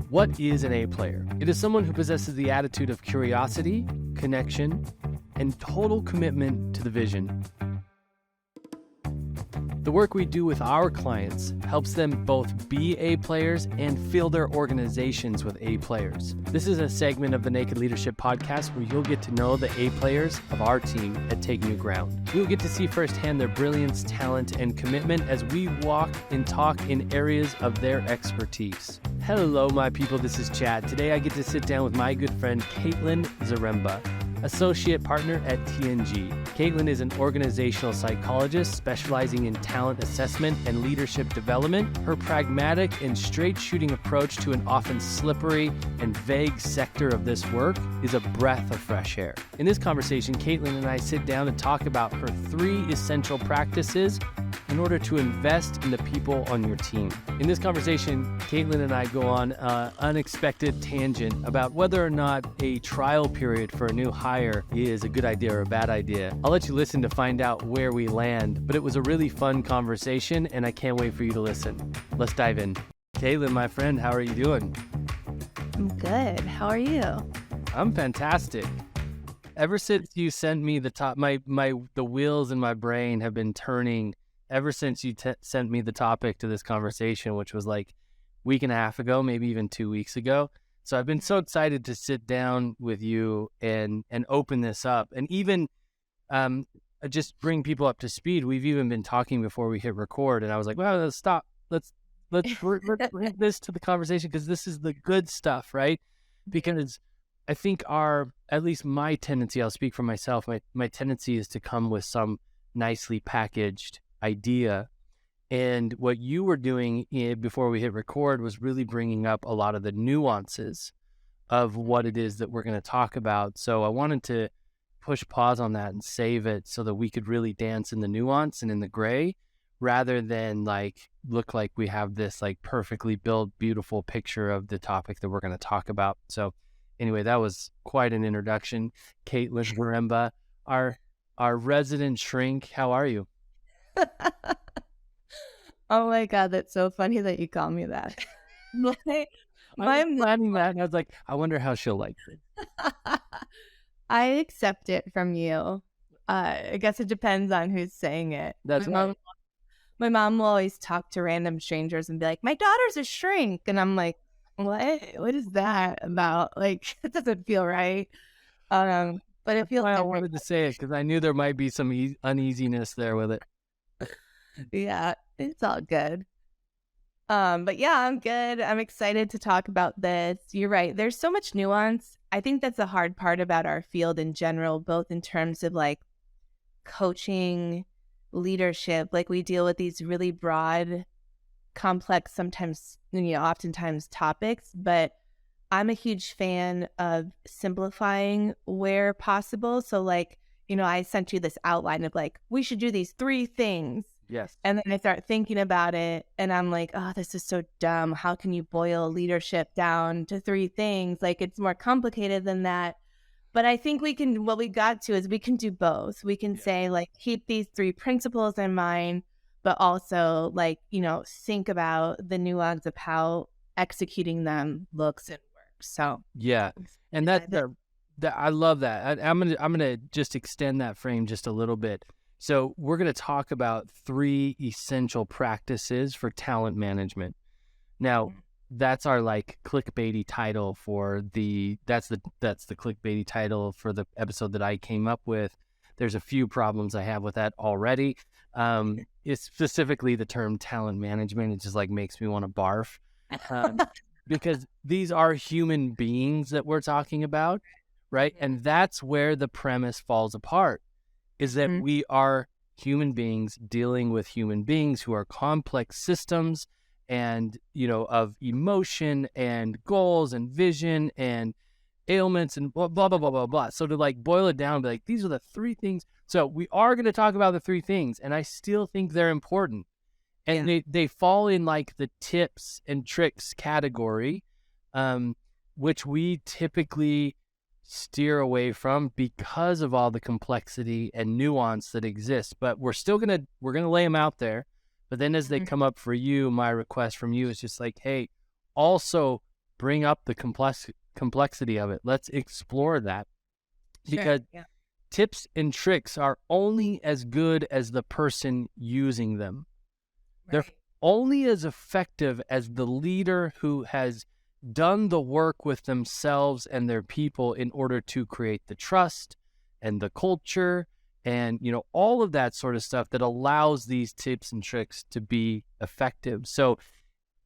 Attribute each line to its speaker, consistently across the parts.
Speaker 1: What is an A player? It is someone who possesses the attitude of curiosity, connection, and total commitment to the vision. The work we do with our clients helps them both be A players and fill their organizations with A players. This is a segment of the Naked Leadership Podcast where you'll get to know the A players of our team at Take New Ground. You'll get to see firsthand their brilliance, talent, and commitment as we walk and talk in areas of their expertise. Hello, my people. This is Chad. Today I get to sit down with my good friend, Caitlin Zaremba, Associate Partner at TNG. Caitlin is an organizational psychologist specializing in talent assessment and leadership development. Her pragmatic and straight-shooting approach to an often slippery and vague sector of this work is a breath of fresh air. In this conversation, Caitlin and I sit down and talk about her 3 essential practices in order to invest in the people on your team. In this conversation, Caitlin and I go on an unexpected tangent about whether or not a trial period for a new hire is a good idea or a bad idea. I'll let you listen to find out where we land, but it was a really fun conversation and I can't wait for you to listen. Let's dive in. Caitlin, my friend, how are you doing?
Speaker 2: I'm good. How are you?
Speaker 1: I'm fantastic. Ever since you sent me the wheels in my brain have been turning ever since you sent me the topic to this conversation, which was like a week and a half ago, maybe even 2 weeks ago. So I've been so excited to sit down with you and open this up and even just bring people up to speed. We've even been talking before we hit record, and I was like, well, let's stop. Let's bring this to the conversation because this is the good stuff, right? Because I think at least my tendency, I'll speak for myself, my tendency is to come with some nicely packaged idea. And what you were doing before we hit record was really bringing up a lot of the nuances of what it is that we're going to talk about. So I wanted to push pause on that and save it so that we could really dance in the nuance and in the gray rather than look like we have this perfectly built, beautiful picture of the topic that we're going to talk about. So anyway, that was quite an introduction. Caitlin Zaremba, our resident shrink. How are you?
Speaker 2: Oh my God, that's so funny that you call me that.
Speaker 1: I was planning that, and I was like, I wonder how she'll like it.
Speaker 2: I accept it from you. I guess it depends on who's saying it.
Speaker 1: That's right.
Speaker 2: My mom will always talk to random strangers and be like, my daughter's a shrink. And I'm like, what? What is that about? It doesn't feel right. But it feels
Speaker 1: I wanted to say it because I knew there might be some uneasiness there with it.
Speaker 2: Yeah, it's all good. But yeah, I'm good. I'm excited to talk about this. You're right. There's so much nuance. I think that's the hard part about our field in general, both in terms of coaching, leadership. We deal with these really broad, complex, sometimes, oftentimes topics, but I'm a huge fan of simplifying where possible. So I sent you this outline of we should do these 3 things.
Speaker 1: Yes.
Speaker 2: And then I start thinking about it and I'm like, oh, this is so dumb. How can you boil leadership down to 3 things? It's more complicated than that. But I think what we got to is we can do both. We can say keep these 3 principles in mind, but also think about the nuance of how executing them looks and works. So
Speaker 1: yeah. And I love that. I'm gonna just extend that frame just a little bit. So we're going to talk about 3 essential practices for talent management. Now, that's our clickbaity title for that's the clickbaity title for the episode that I came up with. There's a few problems I have with that already. It's specifically the term talent management. It just makes me want to barf because these are human beings that we're talking about, right? And that's where the premise falls apart. Is that we are human beings dealing with human beings who are complex systems and, of emotion and goals and vision and ailments and blah, blah, blah, blah, blah, blah. So to boil it down, be these are the 3 things. So we are going to talk about the 3 things, and I still think they're important. And they fall in the tips and tricks category, which we typically steer away from because of all the complexity and nuance that exists. But we're gonna lay them out there. But then as they come up for you, my request from you is just hey, also bring up the complexity of it. Let's explore that,
Speaker 2: Sure.
Speaker 1: because
Speaker 2: Yeah.
Speaker 1: tips and tricks are only as good as the person using them. They're
Speaker 2: Right.
Speaker 1: only as effective as the leader who has done the work with themselves and their people in order to create the trust and the culture and, all of that sort of stuff that allows these tips and tricks to be effective. So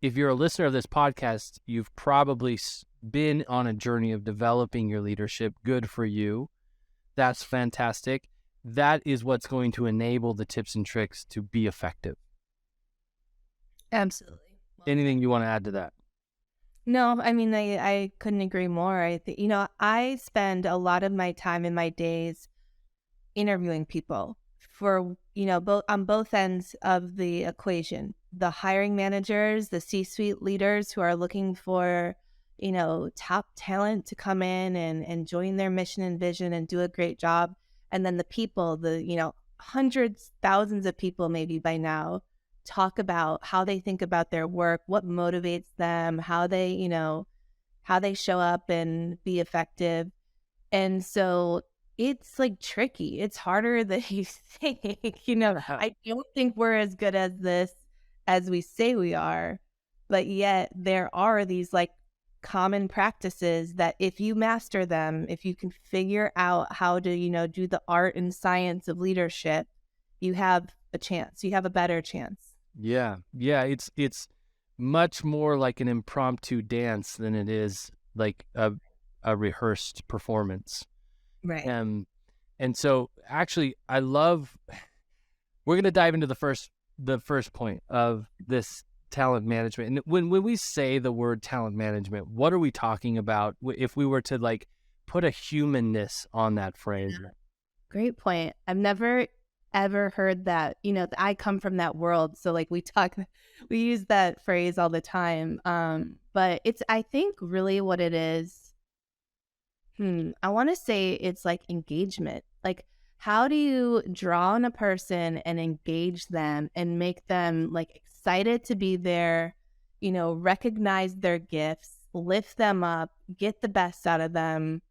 Speaker 1: if you're a listener of this podcast, you've probably been on a journey of developing your leadership. Good for you. That's fantastic. That is what's going to enable the tips and tricks to be effective.
Speaker 2: Absolutely. Well
Speaker 1: Anything
Speaker 2: said.
Speaker 1: you want to add to that?
Speaker 2: No, I mean, I couldn't agree more. I think, I spend a lot of my time in my days interviewing people for, both on both ends of the equation. The hiring managers, the C-suite leaders who are looking for, top talent to come in and join their mission and vision and do a great job. And then the people, hundreds, thousands of people maybe by now talk about how they think about their work, what motivates them, how they show up and be effective. And so it's like tricky. It's harder than you think. I don't think we're as good as this as we say we are, but yet there are these like common practices that if you master them, if you can figure out how to, do the art and science of leadership, you have a chance. You have a better chance.
Speaker 1: Yeah. It's much more like an impromptu dance than it is like a rehearsed performance.
Speaker 2: Right.
Speaker 1: And so actually we're going to dive into the first point of this talent management. And when we say the word talent management, what are we talking about if we were to like put a humanness on that phrase?
Speaker 2: Yeah. Great point. I've never ever heard that. I come from that world, so like we use that phrase all the time. But I think really what it is, I want to say it's like engagement. Like, how do you draw on a person and engage them and make them like excited to be there, recognize their gifts, lift them up, get the best out of them,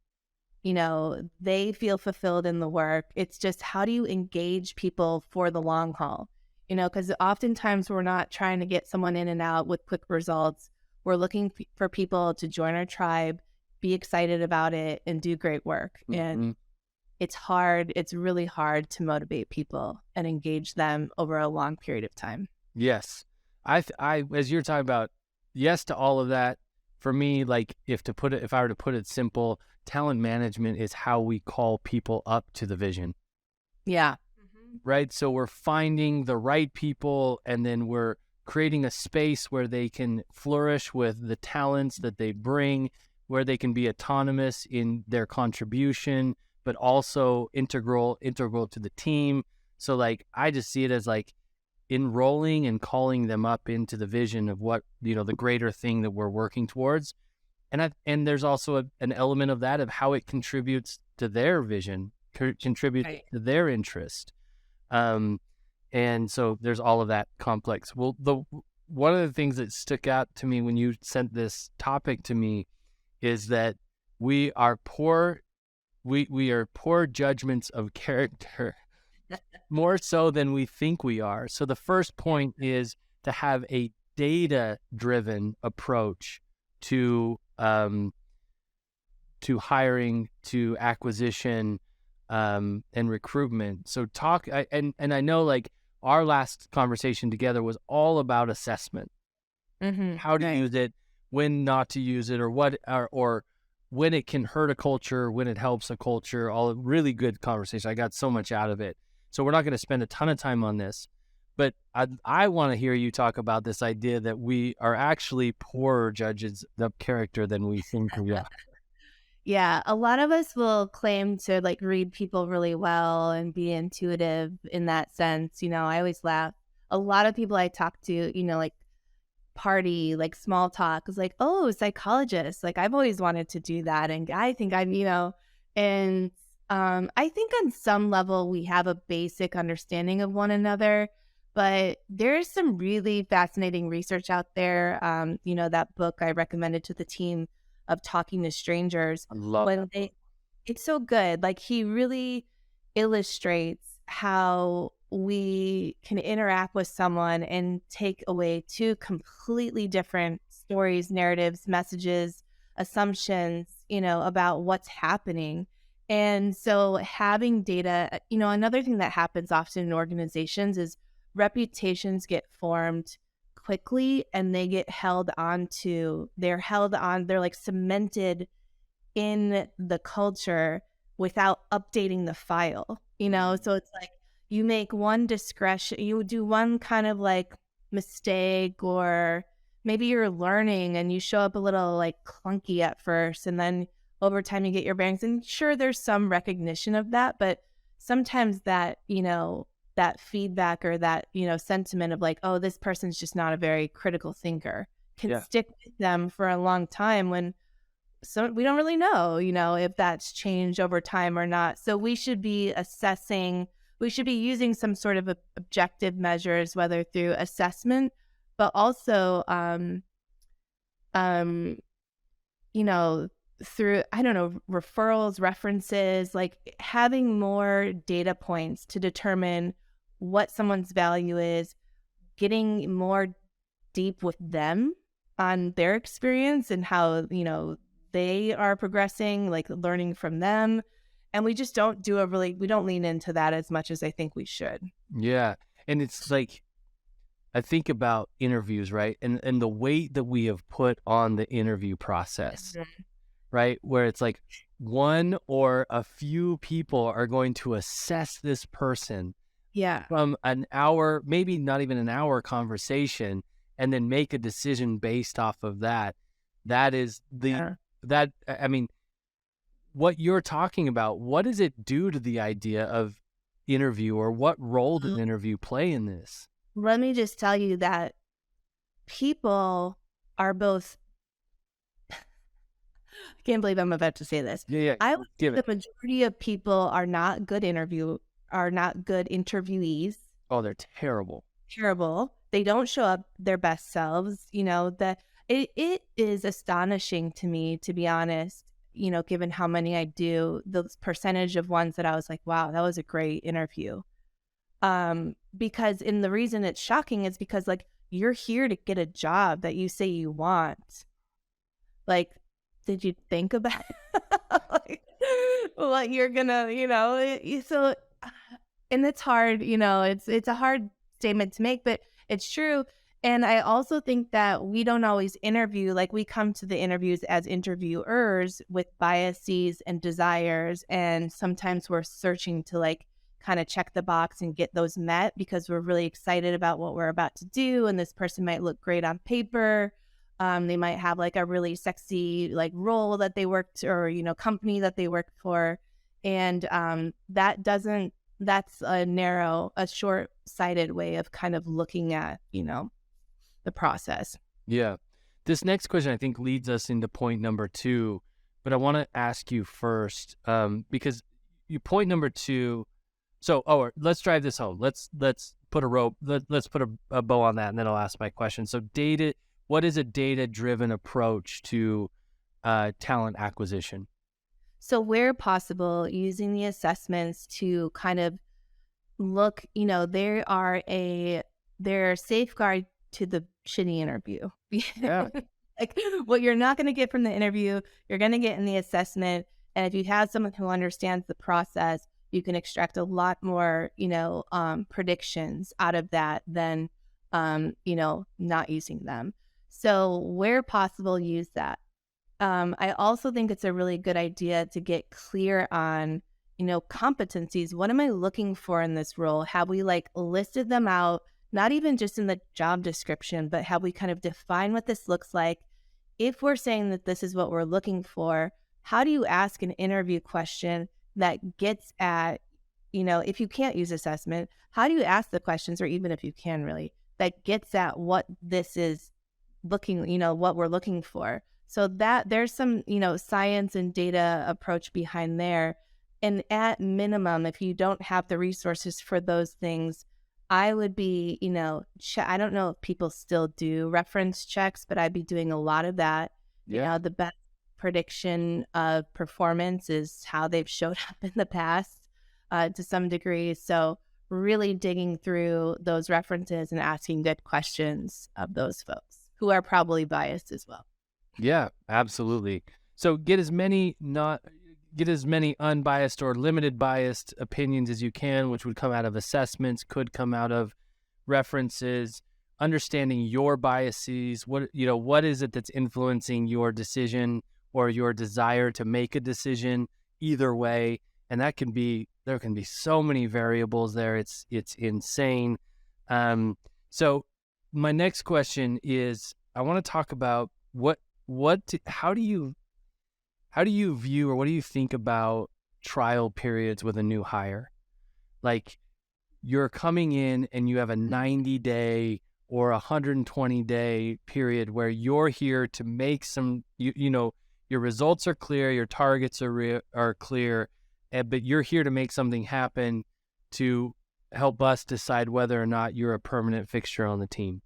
Speaker 2: they feel fulfilled in the work. It's just, how do you engage people for the long haul? Because oftentimes we're not trying to get someone in and out with quick results. We're looking for people to join our tribe, be excited about it, and do great work.
Speaker 1: Mm-hmm.
Speaker 2: And it's hard. It's really hard to motivate people and engage them over a long period of time.
Speaker 1: Yes. I as you're talking about, yes to all of that. For me, like if I were to put it simple, talent management is how we call people up to the vision.
Speaker 2: Yeah.
Speaker 1: Right. So we're finding the right people, and then we're creating a space where they can flourish with the talents that they bring, where they can be autonomous in their contribution, but also integral to the team. So like, I just see it as like enrolling and calling them up into the vision of what, the greater thing that we're working towards. And there's also an element of that of how it contributes to their vision, contributes to their interest. And so there's all of that complex. Well, one of the things that stuck out to me when you sent this topic to me is that we are poor judgments of character, more so than we think we are. So the first point is to have a data-driven approach to hiring, to acquisition, and recruitment. So and I know like our last conversation together was all about assessment, how to use it, when not to use it, or what, or when it can hurt a culture, when it helps a culture. All really good conversation. I got so much out of it. So we're not going to spend a ton of time on this, but I want to hear you talk about this idea that we are actually poorer judges of character than we think we are.
Speaker 2: Yeah, a lot of us will claim to like read people really well and be intuitive in that sense. I always laugh. A lot of people I talk to, like party, like small talk is like, oh, psychologist. Like I've always wanted to do that. And I think and I think on some level we have a basic understanding of one another, But there's some really fascinating research out there. That book I recommended to the team of Talking to Strangers,
Speaker 1: I love
Speaker 2: when
Speaker 1: that book.
Speaker 2: it's so good. Like, he really illustrates how we can interact with someone and take away two completely different stories, narratives, messages, assumptions, about what's happening. And so having data, another thing that happens often in organizations is reputations get formed quickly and they get they're like cemented in the culture without updating the file, So it's like you do one kind of like mistake, or maybe you're learning and you show up a little like clunky at first, and then over time you get your bearings. And sure, there's some recognition of that, but sometimes that feedback or that, sentiment of like, oh, this person's just not a very critical thinker, can
Speaker 1: Yeah.
Speaker 2: stick with them for a long time, when so we don't really know, if that's changed over time or not. So we should be using some sort of objective measures, whether through assessment, but also, um, you know, through, I don't know, referrals, references, like having more data points to determine what someone's value is, getting more deep with them on their experience and how, they are progressing, like learning from them. And we just we don't lean into that as much as I think we should.
Speaker 1: Yeah. And it's like, I think about interviews, right? And the weight that we have put on the interview process,
Speaker 2: Mhm.
Speaker 1: right? Where it's like one or a few people are going to assess this person
Speaker 2: Yeah.
Speaker 1: from an hour, maybe not even an hour conversation, and then make a decision based off of that. That is
Speaker 2: Yeah.
Speaker 1: I mean, what you're talking about, what does it do to the idea of interview, or what role does interview play in this?
Speaker 2: Let me just tell you that people are both, I can't believe I'm about to say this.
Speaker 1: Yeah, yeah,
Speaker 2: I would say
Speaker 1: give
Speaker 2: the
Speaker 1: it.
Speaker 2: majority of people are not good interviewees.
Speaker 1: Oh, they're terrible.
Speaker 2: Terrible. They don't show up their best selves. That it is astonishing to me, to be honest, given how many I do, the percentage of ones that I was like, wow, that was a great interview. Because the reason it's shocking is because, like, you're here to get a job that you say you want. Like, did you think about like, what you're gonna, so, and it's hard, it's a hard statement to make, but it's true. And I also think that we don't always interview, like, we come to the interviews as interviewers with biases and desires, and sometimes we're searching to like kind of check the box and get those met because we're really excited about what we're about to do, and this person might look great on paper. They might have like a really sexy like role that they worked, or company that they worked for, and that's a short-sighted way of kind of looking at the process.
Speaker 1: Yeah. This next question, I think, leads us into point number 2, but I want to ask you first, because you point number 2. So, let's drive this home. Let's put a rope. Let's put a bow on that, and then I'll ask my question. So, what is a data-driven approach to talent acquisition?
Speaker 2: So where possible, using the assessments to kind of look, there are safeguard to the shitty interview.
Speaker 1: Yeah.
Speaker 2: Like, what you're not going to get from the interview, you're going to get in the assessment. And if you have someone who understands the process, you can extract a lot more, predictions out of that than, not using them. So where possible, use that. I also think it's a really good idea to get clear on, competencies. What am I looking for in this role? Have we like listed them out, not even just in the job description, but have we kind of defined what this looks like? If we're saying that this is what we're looking for, how do you ask an interview question that gets at, if you can't use assessment, how do you ask the questions, or even if you can really, that gets at what this is what we're looking for? So that there's some, science and data approach behind there. And at minimum, if you don't have the resources for those things, I would be, I don't know if people still do reference checks, but I'd be doing a lot of that.
Speaker 1: Yeah.
Speaker 2: The best prediction of performance is how they've showed up in the past to some degree. So, really digging through those references and asking good questions of those folks who are probably biased as well.
Speaker 1: Yeah, absolutely. So get as many unbiased or limited biased opinions as you can, which would come out of assessments, could come out of references, understanding your biases, what is it that's influencing your decision or your desire to make a decision either way. And there can be so many variables there. It's insane. So my next question is, I want to talk about how do you view, or what do you think about trial periods with a new hire? Like, you're coming in and you have a 90-day or 120-day period where you're here to make some, your results are clear, your targets are clear, but you're here to make something happen to help us decide whether or not you're a permanent fixture on the team.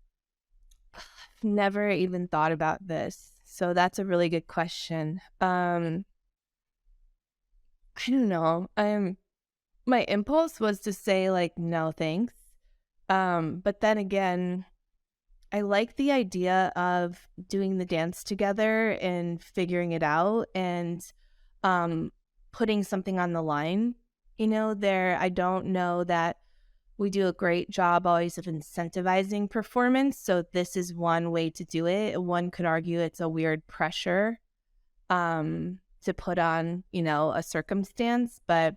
Speaker 2: Never even thought about this. So that's a really good question. I don't know. My impulse was to say like, no, thanks. But then again, I like the idea of doing the dance together and figuring it out and putting something on the line. I don't know that we do a great job always of incentivizing performance. So this is one way to do it. One could argue it's a weird pressure to put on, a circumstance, but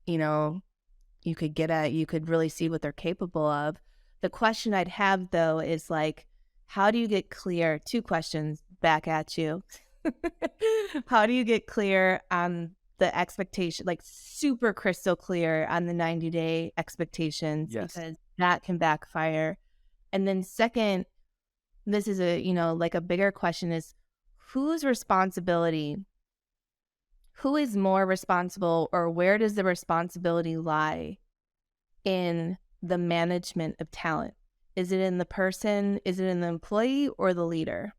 Speaker 2: you could really see what they're capable of. The question I'd have though is like, how do you get clear? Two questions back at you. How do you get clear on the expectation, like super crystal clear on the 90-day expectations?
Speaker 1: Yes.
Speaker 2: Because that can backfire. And then second, this is like a bigger question is, whose responsibility? Who is more responsible, or where does the responsibility lie in the management of talent? Is it in the person? Is it in the employee or the leader?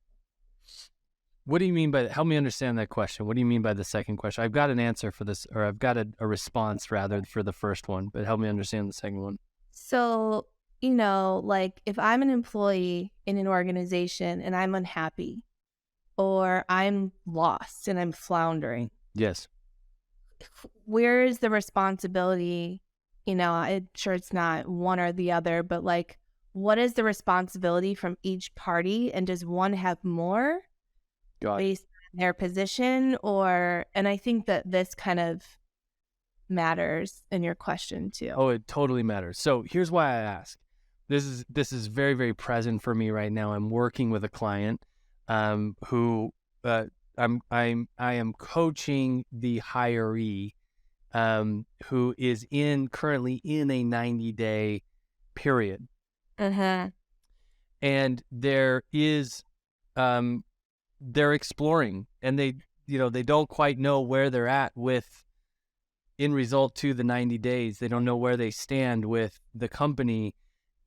Speaker 1: What do you mean by that? Help me understand that question. What do you mean by the second question? I've got an answer for this, or I've got a response rather for the first one, but help me understand the second one.
Speaker 2: So, like if I'm an employee in an organization and I'm unhappy or I'm lost and I'm floundering.
Speaker 1: Yes.
Speaker 2: Where is the responsibility? I'm sure it's not one or the other, but like, what is the responsibility from each party? And does one have more based on their position? And I think that this kind of matters in your question too.
Speaker 1: Oh, it totally matters. So here's why I ask. This is very, very present for me right now. I'm working with a client who I am coaching the hiree who is currently in a 90-day period.
Speaker 2: Uh-huh.
Speaker 1: And they're exploring, and they don't quite know where they're at in result to the 90 days. They don't know where they stand with the company,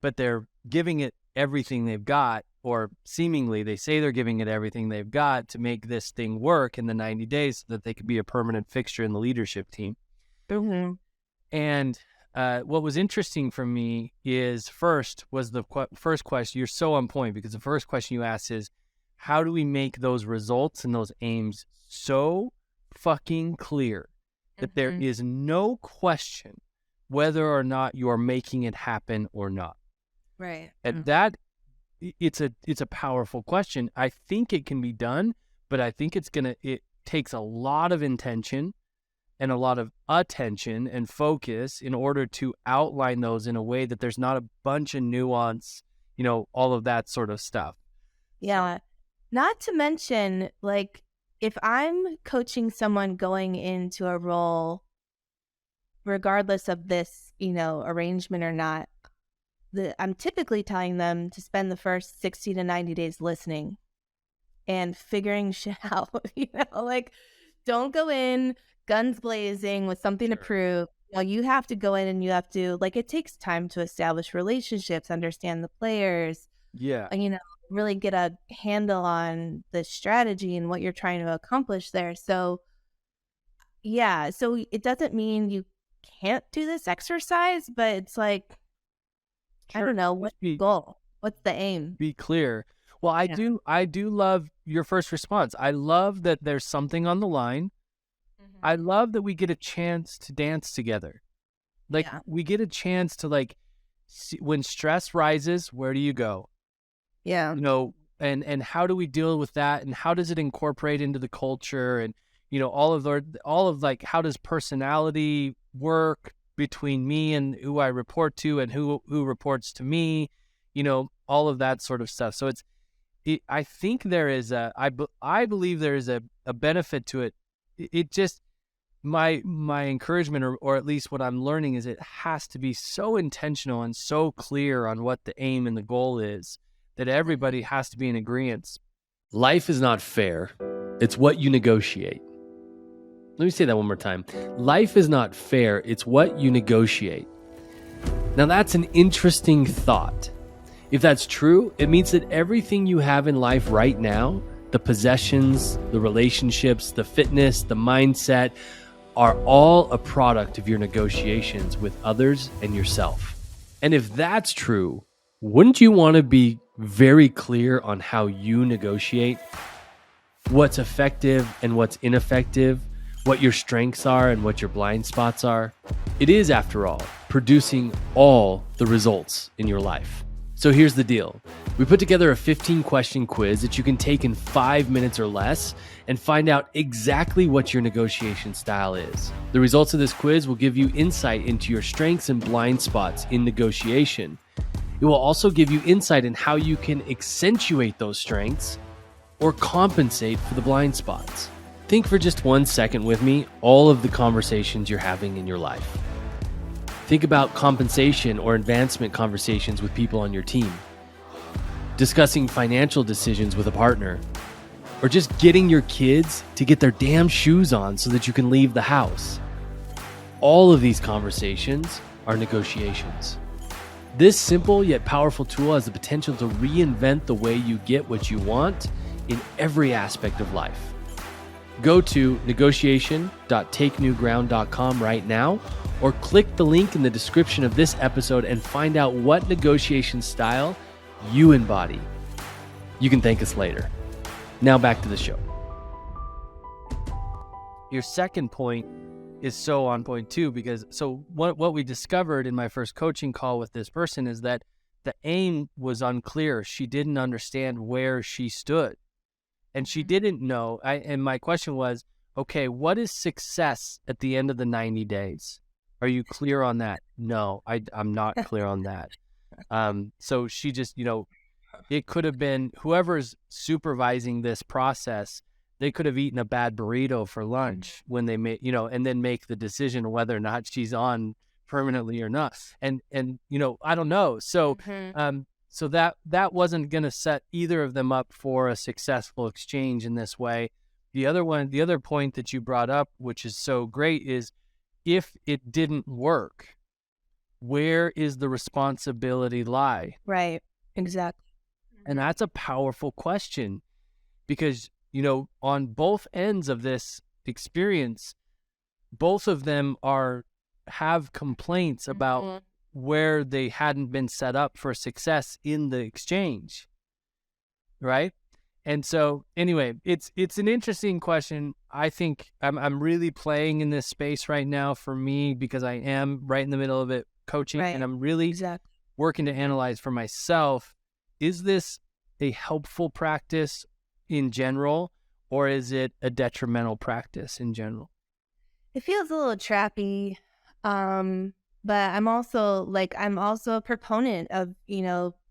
Speaker 1: but they're giving it everything they've got, or seemingly they say they're giving it everything they've got to make this thing work in the 90 days so that they could be a permanent fixture in the leadership team.
Speaker 2: Mm-hmm.
Speaker 1: And what was interesting for me is first question. You're so on point, because the first question you asked is, how do we make those results and those aims so fucking clear that there is no question whether or not you're making it happen or not?
Speaker 2: Right.
Speaker 1: And that it's a powerful question. I think it can be done, but I think it takes a lot of intention and a lot of attention and focus in order to outline those in a way that there's not a bunch of nuance, all of that sort of stuff.
Speaker 2: Yeah. Not to mention, like, if I'm coaching someone going into a role, regardless of this, arrangement or not, I'm typically telling them to spend the first 60 to 90 days listening and figuring shit out. Like, don't go in guns blazing with something to prove. You have to go in and you have to, like, it takes time to establish relationships, understand the players,
Speaker 1: Yeah.
Speaker 2: and, really get a handle on the strategy and what you're trying to accomplish there. So, yeah, so it doesn't mean you can't do this exercise, but it's like, I
Speaker 1: Sure.
Speaker 2: don't know, what's
Speaker 1: Just
Speaker 2: the goal? What's the aim?
Speaker 1: be clear. Well,
Speaker 2: Yeah.
Speaker 1: I do love your first response. I love that there's something on the line. I
Speaker 2: Mhm.
Speaker 1: love that we get a chance to dance together. Like
Speaker 2: Yeah.
Speaker 1: we get a chance to like see, when stress rises, where do you go?
Speaker 2: Yeah.
Speaker 1: You know, and how do we deal with that, and how does it incorporate into the culture, and all of like how does personality work between me and who I report to and who reports to me, all of that sort of stuff. So I think there is I believe there is a benefit to it. It just my encouragement, or at least what I'm learning, is it has to be so intentional and so clear on what the aim and the goal is that everybody has to be in agreement. Life is not fair. It's what you negotiate. Let me say that one more time. Life is not fair. It's what you negotiate. Now, that's an interesting thought. If that's true, it means that everything you have in life right now, the possessions, the relationships, the fitness, the mindset, are all a product of your negotiations with others and yourself. And if that's true, wouldn't you want to be very clear on how you negotiate? What's effective and what's ineffective? What your strengths are and what your blind spots are? It is, after all, producing all the results in your life. So here's the deal. We put together a 15-question quiz that you can take in 5 minutes or less and find out exactly what your negotiation style is. The results of this quiz will give you insight into your strengths and blind spots in negotiation. It will also give you insight in how you can accentuate those strengths or compensate for the blind spots. Think for just 1 second with me all of the conversations you're having in your life. Think about compensation or advancement conversations with people on your team, discussing financial decisions with a partner, or just getting your kids to get their damn shoes on so that you can leave the house. All of these conversations are negotiations. This simple yet powerful tool has the potential to reinvent the way you get what you want in every aspect of life. Go to negotiation.takenewground.com right now, or click the link in the description of this episode and find out what negotiation style you embody. You can thank us later. Now back to the show. Your second point is so on point too, because what we discovered in my first coaching call with this person is that the aim was unclear. She didn't understand where she stood. And she didn't know. And my question was, okay, what is success at the end of the 90 days? Are you clear on that? No, I'm not clear on that. So she just, it could have been whoever's supervising this process, they could have eaten a bad burrito for lunch when they made, and then make the decision whether or not she's on permanently or not. And I don't know. So, so that wasn't going to set either of them up for a successful exchange in this way. The other point that you brought up, which is so great, is if it didn't work, where is the responsibility lie?
Speaker 2: Right. Exactly.
Speaker 1: And that's a powerful question because, on both ends of this experience, both of them have complaints about where they hadn't been set up for success in the exchange, right? And so anyway, it's an interesting question. I think I'm really playing in this space right now for me because I am right in the middle of it coaching, and I'm really working to analyze for myself, is this a helpful practice in general, or is it a detrimental practice in general?
Speaker 2: It feels a little trappy. But I'm also a proponent of,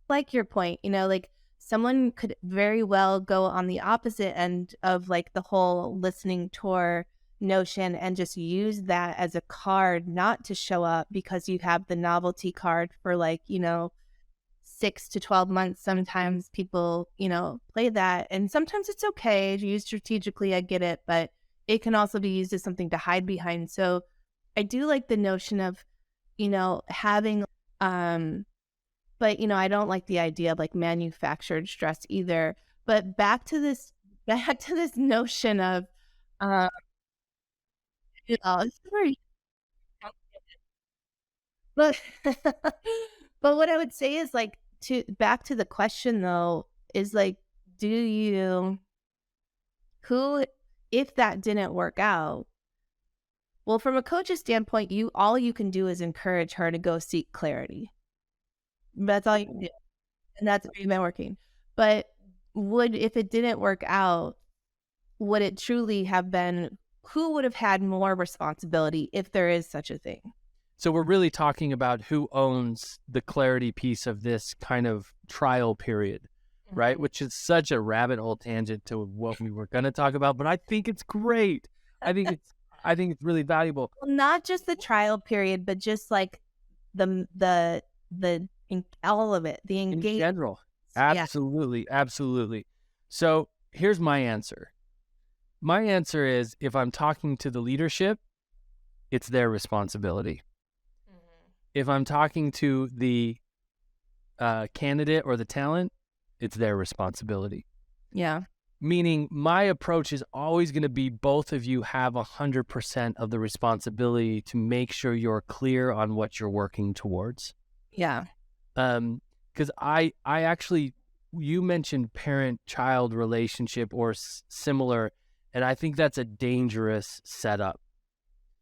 Speaker 2: like your point, like someone could very well go on the opposite end of like the whole listening tour notion and just use that as a card not to show up because you have the novelty card for 6 to 12 months. Sometimes people, play that, and sometimes it's okay to use strategically. I get it, but it can also be used as something to hide behind. So I do like the notion of, having, but, I don't like the idea of like manufactured stress either. But back to this notion of, uh, it's very, but, but what I would say is like, to back to the question though, is like, do you, who, if that didn't work out, well, from a coach's standpoint, all you can do is encourage her to go seek clarity. That's all you can do, and that's been working. But if it didn't work out, would it truly have been, who would have had more responsibility if there is such a thing?
Speaker 1: So we're really talking about who owns the clarity piece of this kind of trial period, right?
Speaker 2: Mhm.
Speaker 1: Which is such a rabbit hole tangent to what we were going to talk about, but I think it's great. I think it's really valuable.
Speaker 2: Well, not just the trial period, but just like all of it, the
Speaker 1: In
Speaker 2: engagement.
Speaker 1: general.
Speaker 2: Yeah.
Speaker 1: Absolutely. Absolutely. So here's my answer. My answer is, if I'm talking to the leadership, it's their responsibility. If I'm talking to the candidate or the talent, it's their responsibility.
Speaker 2: Yeah.
Speaker 1: Meaning my approach is always going to be, both of you have 100% of the responsibility to make sure you're clear on what you're working towards.
Speaker 2: Yeah.
Speaker 1: Because I actually, you mentioned parent-child relationship or similar, and I think that's a dangerous setup.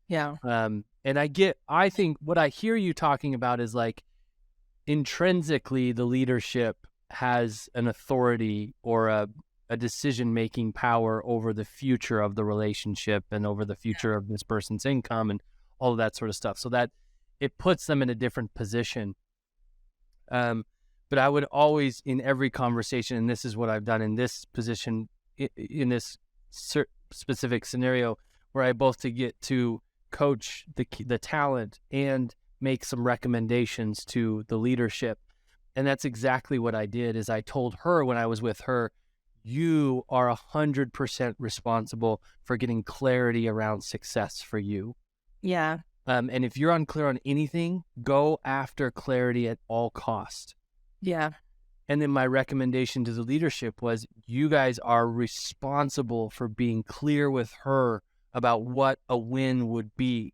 Speaker 2: Yeah.
Speaker 1: And I think what I hear you talking about is like, intrinsically the leadership has an authority or a decision-making power over the future of the relationship and over the future of this person's income and all of that sort of stuff. So that it puts them in a different position. But I would always, in every conversation, and this is what I've done in this position, in this specific scenario, where I both to get to coach the talent and make some recommendations to the leadership. And that's exactly what I did. Is I told her when I was with her, you are 100% responsible for getting clarity around success for you.
Speaker 2: Yeah.
Speaker 1: And if you're unclear on anything, go after clarity at all cost.
Speaker 2: Yeah.
Speaker 1: And then my recommendation to the leadership was, you guys are responsible for being clear with her about what a win would be.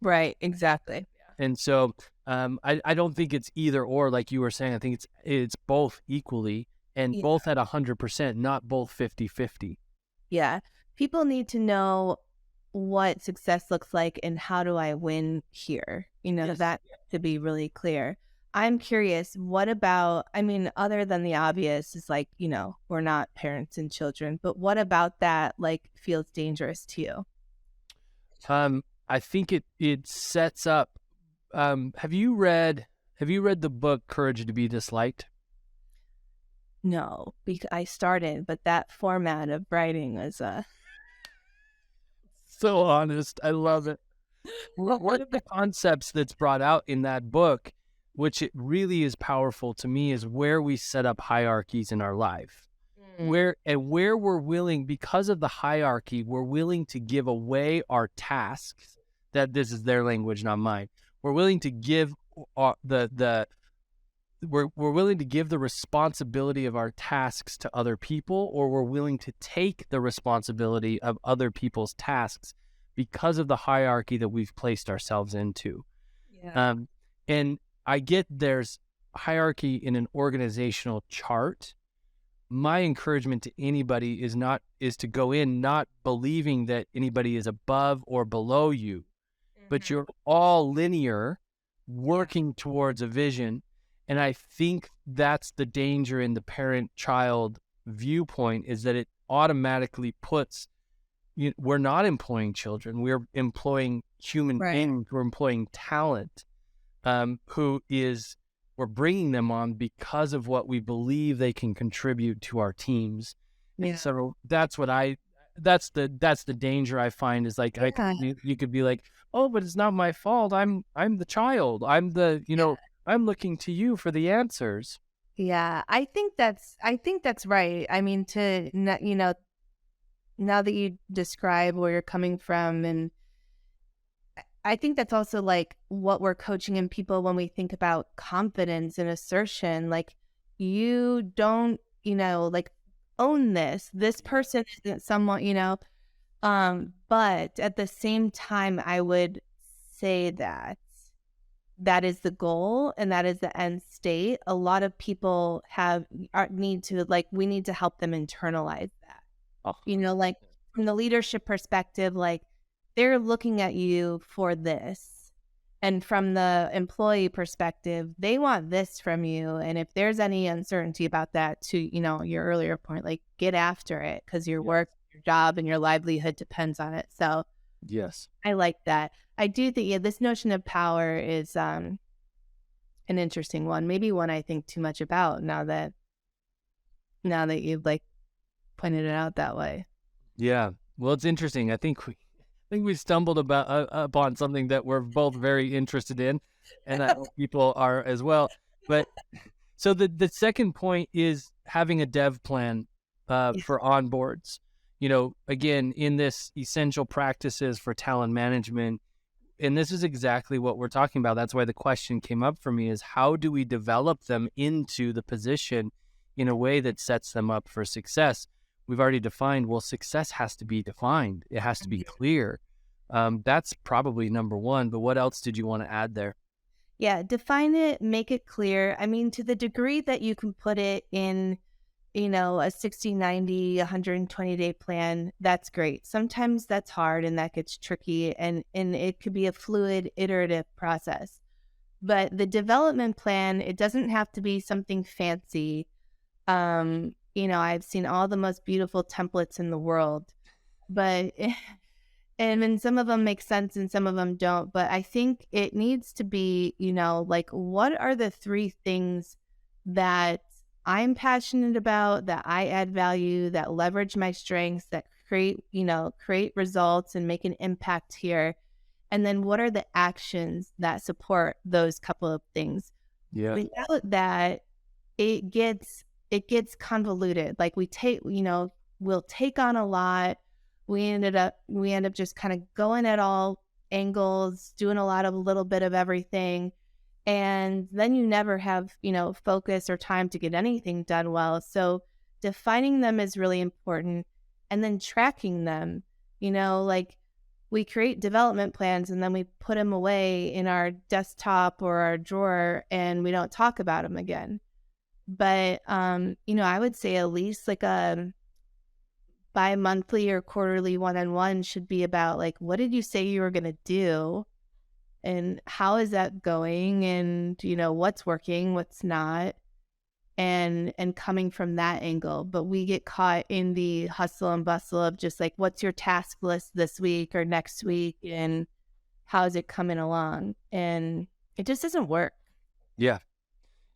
Speaker 2: Right. Exactly.
Speaker 1: And so I don't think it's either or, like you were saying. I think it's both equally, and both at 100%, not both 50-50.
Speaker 2: Yeah. People need to know what success looks like and how do I win here?
Speaker 1: Yes.
Speaker 2: That to be really clear. I'm curious, what about, other than the obvious is like, we're not parents and children, but what about that like feels dangerous to you?
Speaker 1: I think it sets up, have you read the book Courage to be Disliked?
Speaker 2: No, because I started, but that format of writing is
Speaker 1: So honest. I love it. One of the concepts that's brought out in that book, which it really is powerful to me, is where we set up hierarchies in our life. Where we're willing, because of the hierarchy, we're willing to give away our tasks. That this is their language, not mine. We're willing to give we're willing to give the responsibility of our tasks to other people, or we're willing to take the responsibility of other people's tasks because of the hierarchy that we've placed ourselves into.
Speaker 2: Yeah.
Speaker 1: And I get there's hierarchy in an organizational chart. My encouragement to anybody is to go in not believing that anybody is above or below you, but you're all linear, working towards a vision. And I think that's the danger in the parent-child viewpoint, is that it automatically puts, we're not employing children. We're employing human beings. We're employing talent, we're bringing them on because of what we believe they can contribute to our teams. Yeah. And so that's the danger I find, is like, you could be like, oh, but it's not my fault. I'm the child. I'm the, I'm looking to you for the answers.
Speaker 2: Yeah, I think that's right. Now that you describe where you're coming from, and I think that's also like what we're coaching in people when we think about confidence and assertion. Like, you don't, like, own this. This person isn't someone, but at the same time, I would say that that is the goal and that is the end state. A lot of people need to, like, we need to help them internalize that.
Speaker 1: Oh,
Speaker 2: Like, from the leadership perspective, like, they're looking at you for this. And from the employee perspective, they want this from you. And if there's any uncertainty about that, to, your earlier point, like, get after it, because your work, your job, and your livelihood depends on it. So
Speaker 1: yes.
Speaker 2: I like that. I do think, this notion of power is an interesting one. Maybe one I think too much about now that you've, like, pointed it out that way.
Speaker 1: Yeah. Well, it's interesting. I think we stumbled upon something that we're both very interested in, and I hope people are as well. But so the second point is having a dev plan for onboards. Again, in this essential practices for talent management, and this is exactly what we're talking about. That's why the question came up for me, is how do we develop them into the position in a way that sets them up for success? We've already defined, well, success has to be defined. It has to be clear. That's probably number one, but what else did you want to add there?
Speaker 2: Yeah, define it, make it clear. I mean, to the degree that you can put it in, a 60, 90, 120-day plan, that's great. Sometimes that's hard and that gets tricky, and it could be a fluid, iterative process. But the development plan, it doesn't have to be something fancy. I've seen all the most beautiful templates in the world, but and then some of them make sense and some of them don't. But I think it needs to be, like, what are the 3 things that I'm passionate about, that I add value, that leverage my strengths, that create results and make an impact here. And then what are the actions that support those couple of things?
Speaker 1: Yeah.
Speaker 2: Without that, it gets convoluted. Like, we'll take on a lot. We end up just kind of going at all angles, doing a lot of a little bit of everything. And then you never have, focus or time to get anything done well. So defining them is really important. And then tracking them, like, we create development plans and then we put them away in our desktop or our drawer and we don't talk about them again. But, I would say at least like a bi-monthly or quarterly one-on-one should be about, like, what did you say you were going to do? And how is that going? And, what's working, what's not, and coming from that angle. But we get caught in the hustle and bustle of just like, what's your task list this week or next week? And how's it coming along? And it just doesn't work.
Speaker 1: Yeah.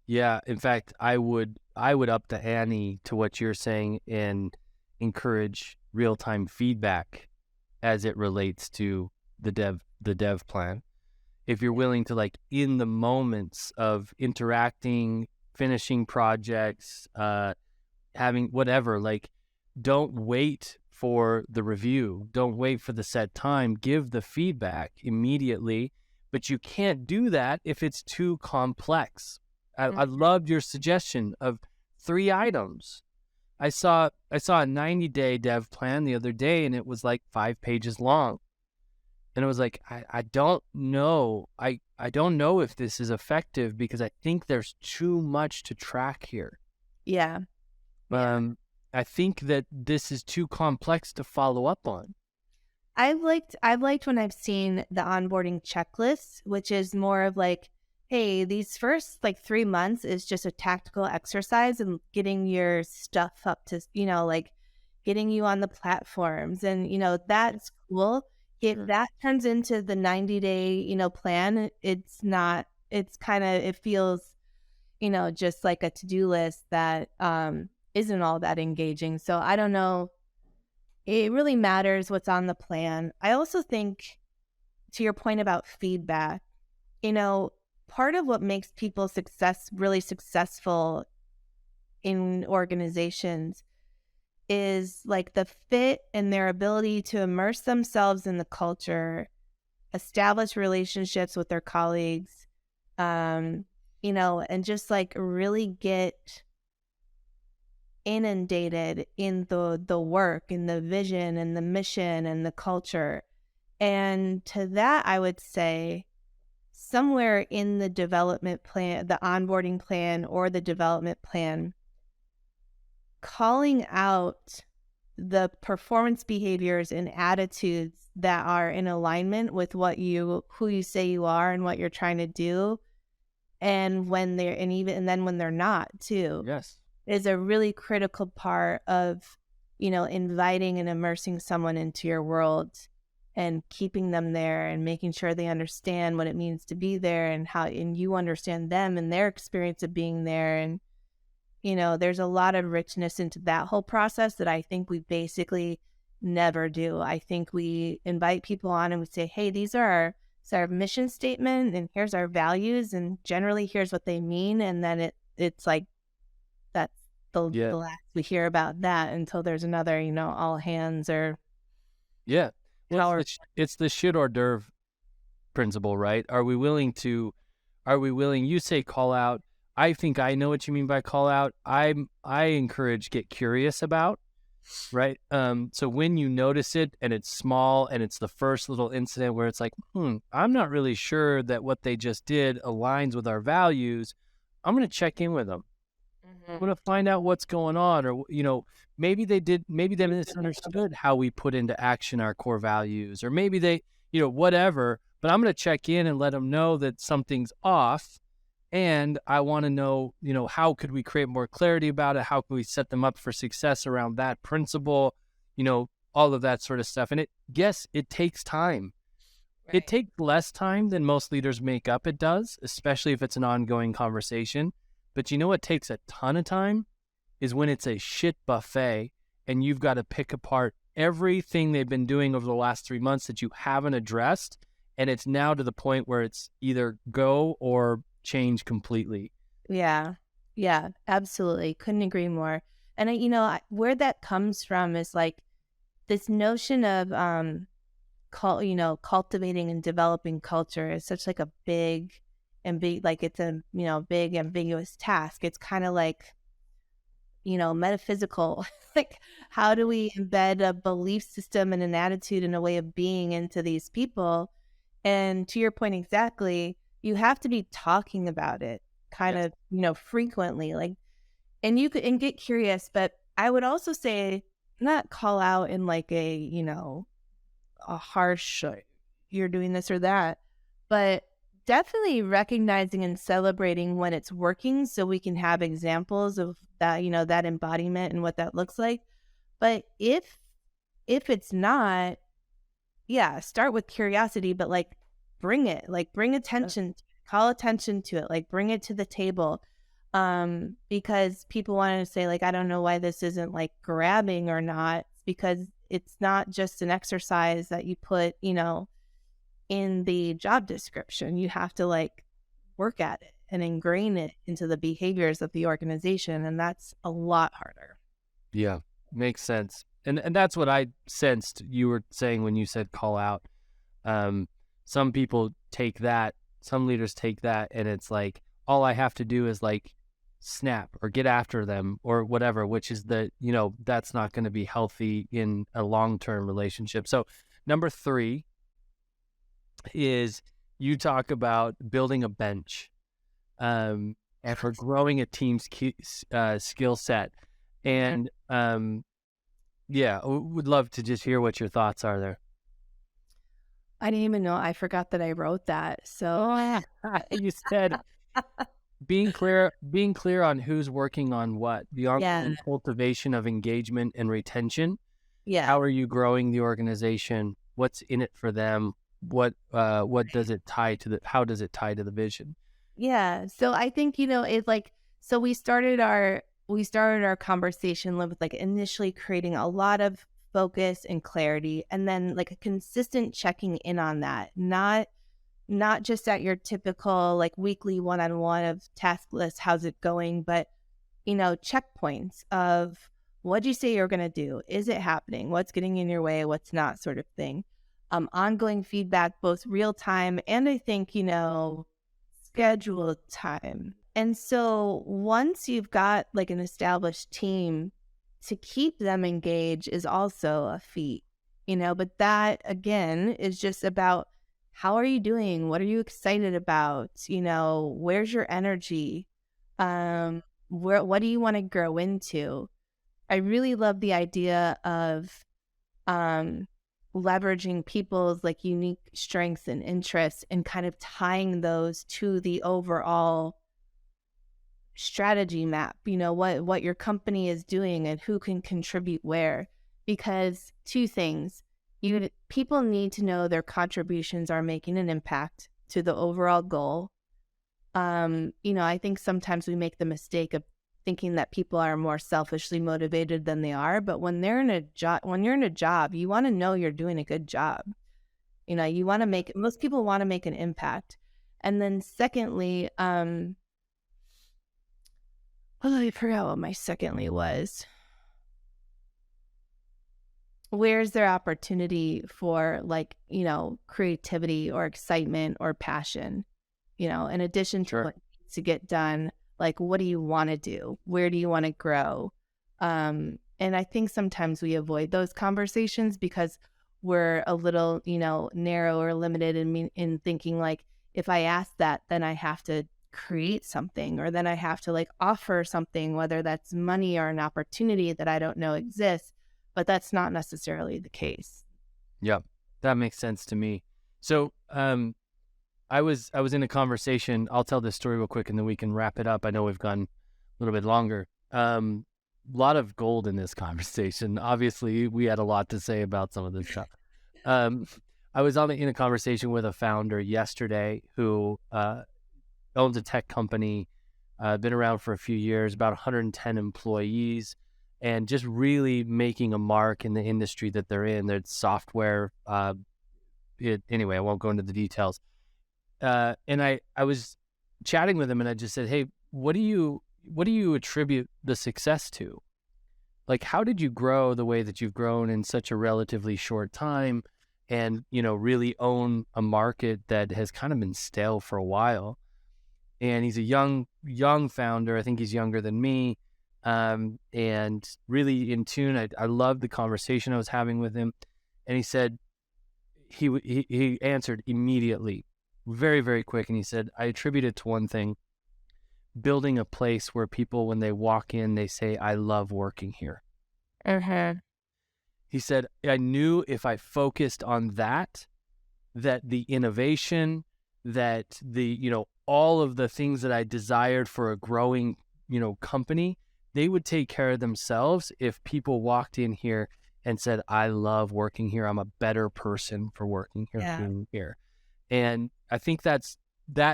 Speaker 1: Yeah. In fact, I would up the ante to what you're saying and encourage real-time feedback as it relates to the dev plan. If you're willing to, like, in the moments of interacting, finishing projects, having whatever, like, don't wait for the review. Don't wait for the set time. Give the feedback immediately, but you can't do that if it's too complex. I loved your suggestion of 3 items. I saw a 90-day dev plan the other day, and it was like 5 pages long. And it was like, I don't know. I don't know if this is effective because I think there's too much to track here.
Speaker 2: Yeah.
Speaker 1: I think that this is too complex to follow up on.
Speaker 2: I've liked when I've seen the onboarding checklist, which is more of like, hey, these first like 3 months is just a tactical exercise and getting your stuff up to, like, getting you on the platforms. And, that's cool. If that turns into the 90-day, plan, it's not, it feels, just like a to-do list that isn't all that engaging. So I don't know. It really matters what's on the plan. I also think, to your point about feedback, part of what makes people really successful in organizations is like the fit and their ability to immerse themselves in the culture establish relationships with their colleagues, and just like really get inundated in the work and the vision and the mission and the culture. And to that, I would say somewhere in the development plan, the onboarding plan or the development plan, calling out the performance behaviors and attitudes that are in alignment with who you say you are and what you're trying to do, and then when they're not too,
Speaker 1: Yes.
Speaker 2: is a really critical part of, inviting and immersing someone into your world and keeping them there and making sure they understand what it means to be there and you understand them and their experience of being there. And, there's a lot of richness into that whole process that I think we basically never do. I think we invite people on and we say, hey, these are our mission statement and here's our values and generally here's what they mean. And then it's like, that's the
Speaker 1: Yeah.
Speaker 2: last we hear about that until there's another, all hands or
Speaker 1: Yeah. Well,
Speaker 2: power.
Speaker 1: it's the shit hors d'oeuvre principle, right? You say call out. I think I know what you mean by call out. I encourage get curious about, right? So when you notice it and it's small and it's the first little incident where it's like, I'm not really sure that what they just did aligns with our values. I'm going to check in with them. I'm going to find out what's going on, or, maybe they misunderstood how we put into action our core values, or maybe they, whatever, but I'm going to check in and let them know that something's off. And I want to know, how could we create more clarity about it? How can we set them up for success around that principle? All of that sort of stuff. And it takes time. Right. It takes less time than most leaders make up it does, especially if it's an ongoing conversation. But what takes a ton of time is when it's a shit buffet and you've got to pick apart everything they've been doing over the last 3 months that you haven't addressed. And it's now to the point where it's either go or change completely.
Speaker 2: Yeah, absolutely. Couldn't agree more. And where that comes from is like this notion of cultivating and developing culture is such like a big like it's a big ambiguous task. It's kind of like metaphysical. Like, how do we embed a belief system and an attitude and a way of being into these people? And to your point exactly, you have to be talking about it kind of, frequently, like, and you could and get curious. But I would also say not call out in like a harsh, you're doing this or that, but definitely recognizing and celebrating when it's working so we can have examples of that, that embodiment and what that looks like. But if it's not, start with curiosity, but like bring attention, call attention to it, like bring it to the table. Because people want to say like, I don't know why this isn't like grabbing or not, because it's not just an exercise that you put, in the job description. You have to like work at it and ingrain it into the behaviors of the organization. And that's a lot harder.
Speaker 1: Yeah, makes sense. And that's what I sensed you were saying when you said call out. Some people take that, some leaders take that, and it's like, all I have to do is like snap or get after them or whatever, which is that's not going to be healthy in a long-term relationship. So number 3 is you talk about building a bench and for growing a team's skill set. And would love to just hear what your thoughts are there.
Speaker 2: I didn't even know. I forgot that I wrote that. So
Speaker 1: you said being clear on who's working on what, the ongoing cultivation of engagement and retention.
Speaker 2: Yeah.
Speaker 1: How are you growing the organization? What's in it for them? What does it tie to how does it tie to the vision?
Speaker 2: Yeah. So I think, it's like, so we started our conversation with like initially creating a lot of focus and clarity, and then like a consistent checking in on that, not just at your typical like weekly one-on-one of task list, how's it going, but checkpoints of what'd you say you're going to do, is it happening, what's getting in your way, what's not, sort of thing. ongoing feedback, both real time and I think, scheduled time. And so once you've got like an established team, to keep them engaged is also a feat, but that again is just about how are you doing? What are you excited about? Where's your energy? What do you want to grow into? I really love the idea of um, leveraging people's like unique strengths and interests and kind of tying those to the overall strategy map, what your company is doing and who can contribute where. Because two things, people need to know their contributions are making an impact to the overall goal. I think sometimes we make the mistake of thinking that people are more selfishly motivated than they are, but when you're in a job, you want to know you're doing a good job. You want to most people want to make an impact. And then secondly, I forgot what my secondly was. Where's their opportunity for creativity or excitement or passion? In addition to what needs to get done, like what do you want to do? Where do you want to grow? And I think sometimes we avoid those conversations because we're a little, narrow or limited in thinking like, if I ask that, then I have to create something, or then I have to offer something, whether that's money or an opportunity that I don't know exists, but that's not necessarily the case.
Speaker 1: Yep. That makes sense to me. So, I was in a conversation. I'll tell this story real quick and then we can wrap it up. I know we've gone a little bit longer. A lot of gold in this conversation. Obviously, we had a lot to say about some of this stuff. I was in a conversation with a founder yesterday who owns a tech company, been around for a few years, about 110 employees, and just really making a mark in the industry that they're in. Their software. Anyway, I won't go into the details. And I was chatting with him and I just said, hey, what do you attribute the success to? Like, how did you grow the way that you've grown in such a relatively short time and, really own a market that has kind of been stale for a while? And he's a young founder. I think he's younger than me. And really in tune. I loved the conversation I was having with him. And he said, he answered immediately, very, very quick. And he said, I attribute it to one thing: building a place where people, when they walk in, they say, I love working here. He said, I knew if I focused on that the innovation, that the, all of the things that I desired for a growing, company, they would take care of themselves if people walked in here and said, I love working here. I'm a better person for working here, being here. And I think that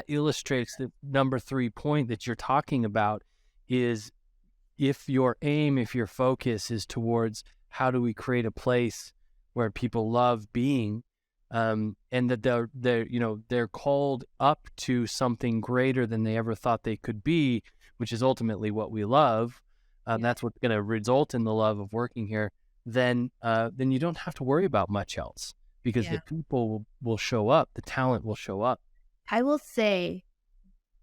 Speaker 1: illustrates the number 3 point that you're talking about is if your focus is towards how do we create a place where people love being, and that they're called up to something greater than they ever thought they could be, which is ultimately what we love. That's what's going to result in the love of working here. Then you don't have to worry about much else because the people will show up, the talent will show up.
Speaker 2: I will say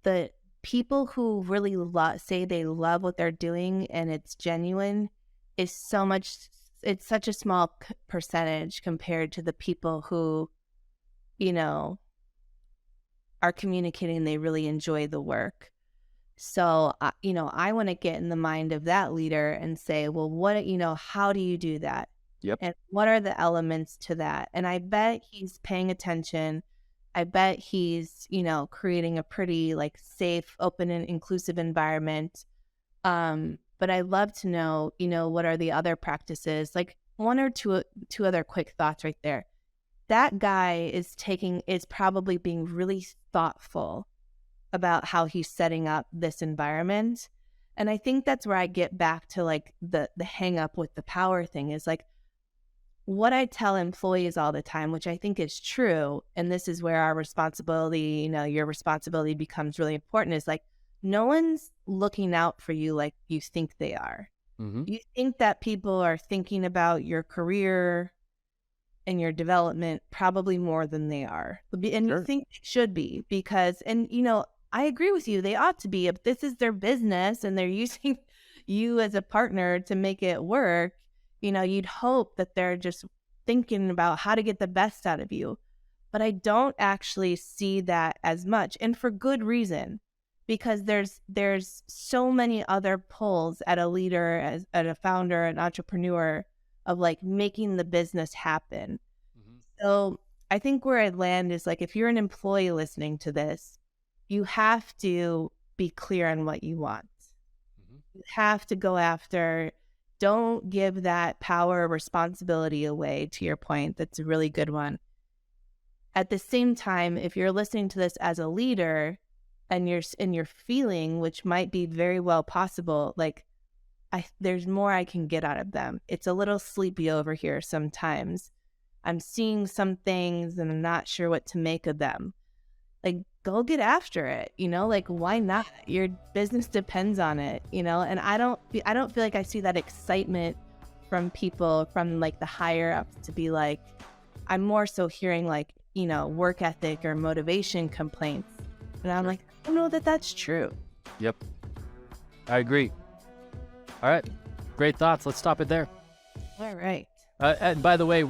Speaker 2: the people who really say they love what they're doing and it's genuine is it's such a small percentage compared to the people who, are communicating they really enjoy the work. So, I want to get in the mind of that leader and say, well, how do you do that?
Speaker 1: Yep.
Speaker 2: And what are the elements to that? And I bet he's paying attention. I bet he's, creating a pretty safe, open and inclusive environment. But I'd love to know, what are the other practices? Like one or two other quick thoughts right there. That guy is probably being really thoughtful about how he's setting up this environment. And I think that's where I get back to the hang up with the power thing is what I tell employees all the time, which I think is true. And this is where our responsibility, your responsibility becomes really important is no one's looking out for you like you think they are.
Speaker 1: Mm-hmm.
Speaker 2: You think that people are thinking about your career, in your development, probably more than they are. And
Speaker 1: Sure.
Speaker 2: you think it should be because, and I agree with you. They ought to be. If this is their business and they're using you as a partner to make it work, you'd hope that they're just thinking about how to get the best out of you. But I don't actually see that as much, and for good reason, because there's so many other pulls at a leader, as at a founder, an entrepreneur, of like making the business happen.
Speaker 1: Mm-hmm.
Speaker 2: So I think where I'd land is like, if you're an employee listening to this, you have to be clear on what you want.
Speaker 1: Mm-hmm.
Speaker 2: You have to go after. Don't give that power or responsibility away, to your point. That's a really good one. At the same time, if you're listening to this as a leader and you're feeling, which might be very well possible, like there's more I can get out of them. It's a little sleepy over here sometimes. I'm seeing some things and I'm not sure what to make of them. Like, go get after it, like, why not? Your business depends on it, and I don't feel like I see that excitement from people from like the higher ups to be like, I'm more so hearing like, work ethic or motivation complaints. And I'm like, I don't know that that's true.
Speaker 1: Yep. I agree. All right. Great thoughts. Let's stop it there.
Speaker 2: All right.
Speaker 1: And by the way, I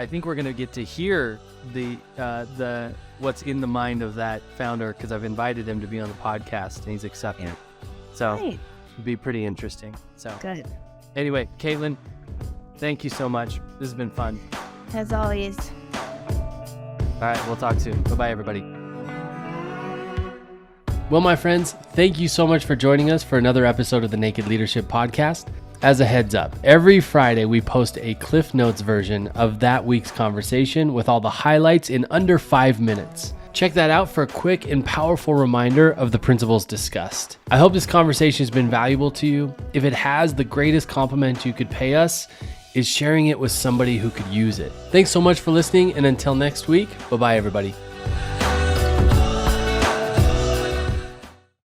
Speaker 1: think we're going to get to hear the what's in the mind of that founder, because I've invited him to be on the podcast and he's accepted.
Speaker 2: Yeah.
Speaker 1: So
Speaker 2: Great.
Speaker 1: it'd be pretty interesting. So
Speaker 2: Good.
Speaker 1: Anyway, Caitlin, thank you so much. This has been fun.
Speaker 2: As always.
Speaker 1: All right. We'll talk soon. Bye-bye, everybody. Well, my friends, thank you so much for joining us for another episode of the Naked Leadership Podcast. As a heads up, every Friday we post a Cliff Notes version of that week's conversation with all the highlights in under 5 minutes. Check that out for a quick and powerful reminder of the principles discussed. I hope this conversation has been valuable to you. If it has, the greatest compliment you could pay us is sharing it with somebody who could use it. Thanks so much for listening, and until next week, bye-bye, everybody.